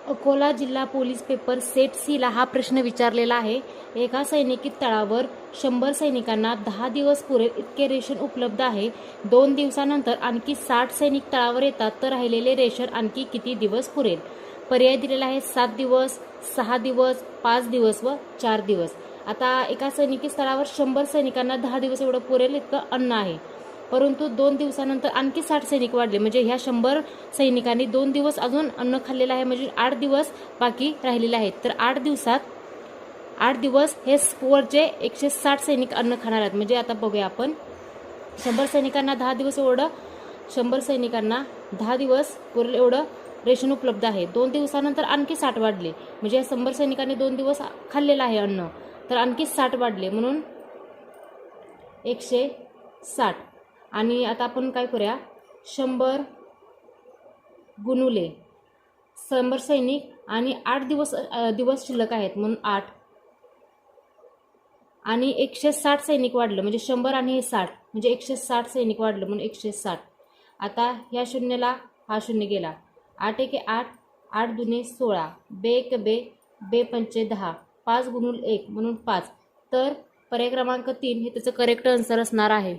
अकोला जिल्हा police paper set सीला हा प्रश्न विचारलेला आहे। एका सैनिकी तळावर 100 सैनिकांना 10 दिवस पुरेल इतके रेशन उपलब्ध आहे। 2 दिवसानंतर आणखी 60 सैनिक तळावर येतात तर राहिलेले रेशन आणखी किती दिवस पुरेल? पर्याय दिलेला आहे 7 दिवस, 6 दिवस, 5 दिवस व 4 दिवस। आता एका सैनिकी तळावर 100 सैनिकांना 10 दिवस एवढं पुरेल इतकं अन्न आहे, परंतु 2 दिवसानंतर आणखी 60 सैनिक वाढले, म्हणजे ह्या 100 सैनिकांनी 2 दिवस अजून अन्न खाल्लेलं आहे, म्हणजे 8 दिवस बाकी राहिलेले आहेत। तर 8 दिवस हे वरचे 160 सैनिक अन्न खाणार आहेत। म्हणजे आता बघूया आपण, 100 सैनिकांना 10 दिवस एवढं 100 सैनिकांना 10 दिवस पुरेल एवढं रेशन उपलब्ध आहे। 2 दिवसानंतर आणखी 60 वाढले, म्हणजे 100 सैनिकांनी 2 दिवस खाल्लेलं आहे अन्न, तर आणखी 60 वाढले म्हणून 160। आणि आता आपण काय करूया, 100 गुणुले 100 सैनिक आणि 8 दिवस शिल्लक आहेत म्हणून 8, आणि 160 सैनिक वाढलं म्हणजे 100 आणि हे 60 म्हणजे 160 सैनिक वाढलं म्हणून 160। आता ह्या शून्याला हा शून्य गेला, 8 एके 8, 8 दुने 16, बे एक बे, बे पंचे 10, 5 गुणुले 1 म्हणून 5। तर पर्याय क्रमांक 3 हे त्याचं करेक्ट आन्सर असणार आहे।